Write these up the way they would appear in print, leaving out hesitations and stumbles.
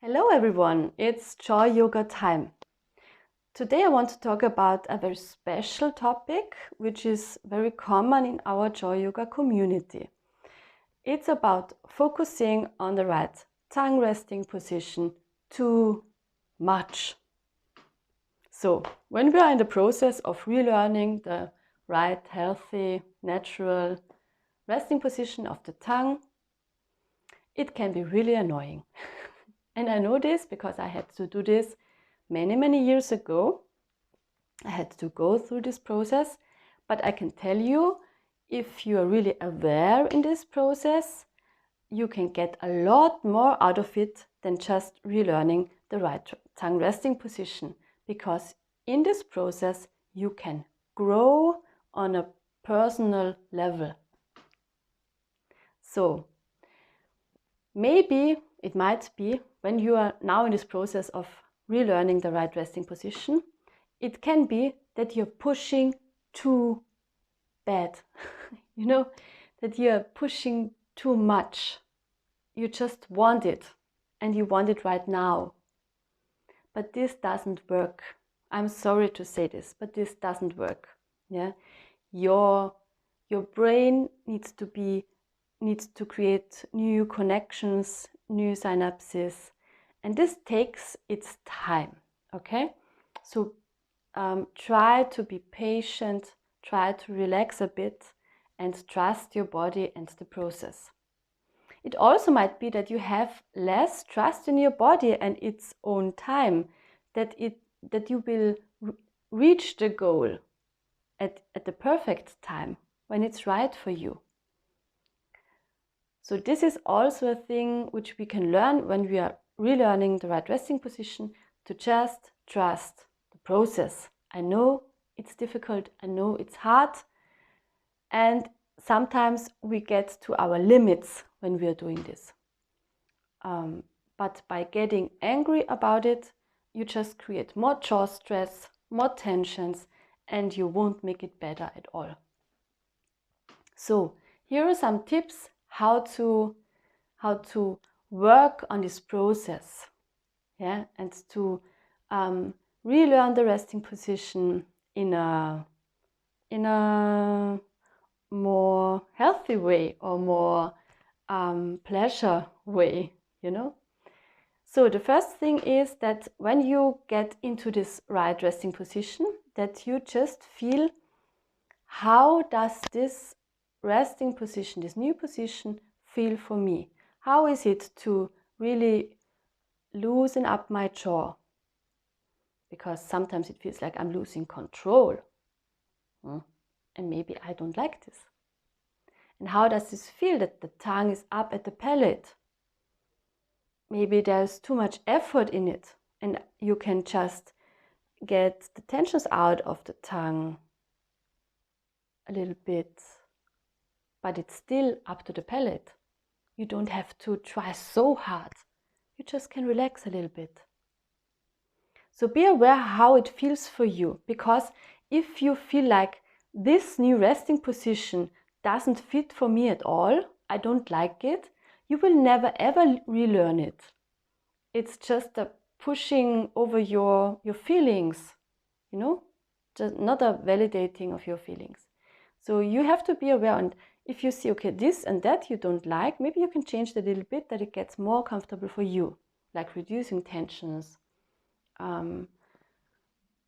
Hello everyone, it's Joy Yoga time. Today I want to talk about a very special topic which is very common in our Joy Yoga community. It's about focusing on the right tongue resting position too much. So when we are in the process of relearning the right, healthy, natural resting position of the tongue, it can be really annoying. And I know this because I had to do this many years ago. I had to go through this process, but I can tell you, if you are really aware in this process, you can get a lot more out of it than just relearning the right tongue resting position, because in this process you can grow on a personal level. So maybe it might be, when you are now in this process of relearning the right resting position, it can be that you're pushing too bad. You know, that you're pushing too much. You just want it, and you want it right now. But this doesn't work. I'm sorry to say this, but this doesn't work. Yeah, your brain needs to create new connections, new synapses, and this takes its time. Okay, so try to be patient, try to relax a bit, and trust your body and the process. It also might be that you have less trust in your body and its own time, that you will reach the goal at the perfect time, when it's right for you. So this is also a thing which we can learn when we are relearning the right resting position, to just trust the process. I know it's difficult, I know it's hard, and sometimes we get to our limits when we are doing this. But by getting angry about it, you just create more jaw stress, more tensions, and you won't make it better at all. So here are some tips how to work on this process, yeah, and to relearn the resting position in a more healthy way, or more pleasure way, you know. So the first thing is that when you get into this right resting position, that you just feel, how does this resting position, this new position, feel for me? How is it to really loosen up my jaw? Because sometimes it feels like I'm losing control. And maybe I don't like this. And how does this feel, that the tongue is up at the palate? Maybe there's too much effort in it, and you can just get the tensions out of the tongue a little bit, but it's still up to the palate. You don't have to try so hard. You just can relax a little bit. So be aware how it feels for you, because if you feel like this new resting position doesn't fit for me at all, I don't like it, you will never ever relearn it. It's just a pushing over your feelings, you know, just not a validating of your feelings. So you have to be aware, and if you see, okay, this and that you don't like, maybe you can change it a little bit, that it gets more comfortable for you, like reducing tensions,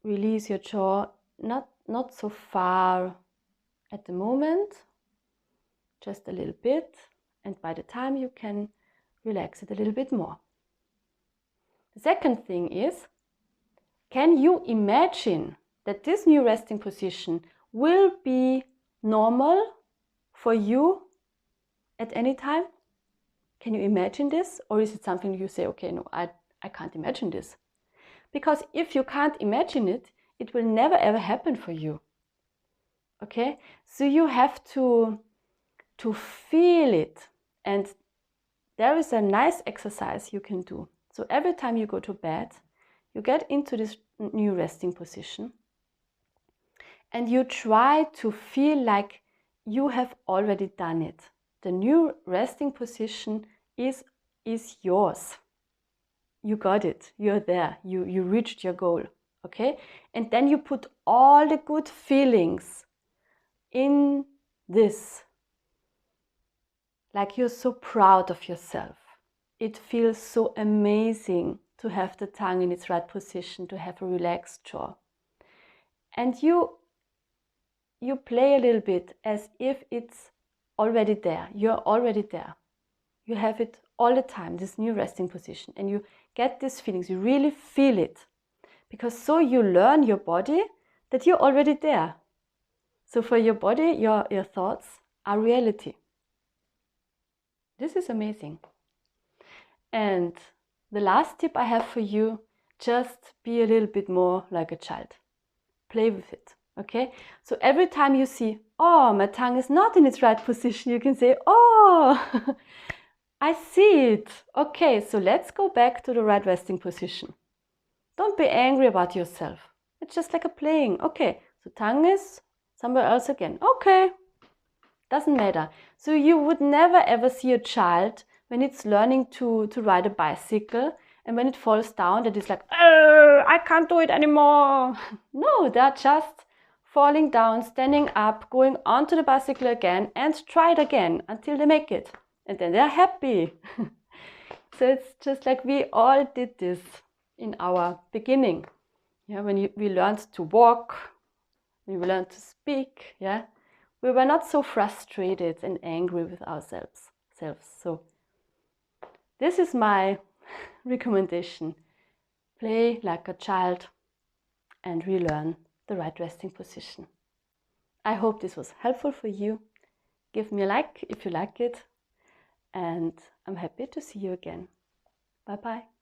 release your jaw, not so far at the moment, just a little bit, and by the time you can relax it a little bit more. The second thing is, can you imagine that this new resting position will be normal for you at any time? Can you imagine this? Or is it something you say, okay, no, I can't imagine this? Because if you can't imagine it, it will never ever happen for you. Okay? So you have to feel it. And there is a nice exercise you can do. So every time you go to bed, you get into this new resting position, and you try to feel like you have already done it. The new resting position is yours. you got it, you're there, you reached your goal, okay? And then you put all the good feelings in this, like you're so proud of yourself. It feels so amazing to have the tongue in its right position, to have a relaxed jaw. And you play a little bit as if it's already there. You're already there. You have it all the time, this new resting position. And you get these feelings. You really feel it. Because so you learn your body that you're already there. So for your body, your thoughts are reality. This is amazing. And the last tip I have for you, just be a little bit more like a child. Play with it, okay? So every time you see, oh, my tongue is not in its right position, you can say, oh, I see it. Okay, so let's go back to the right resting position. Don't be angry about yourself. It's just like a playing. Okay, so tongue is somewhere else again. Okay, doesn't matter. So you would never ever see a child when it's learning to ride a bicycle, and when it falls down that it's like, oh, I can't do it anymore. No, they're just falling down, standing up, going onto the bicycle again and try it again until they make it. And then they're happy. So it's just like we all did this in our beginning. Yeah, when we learned to walk, when we learned to speak, yeah, we were not so frustrated and angry with ourselves. So this is my recommendation. Play like a child and relearn the right resting position. I hope this was helpful for you. Give me a like if you like it, and I'm happy to see you again. Bye bye.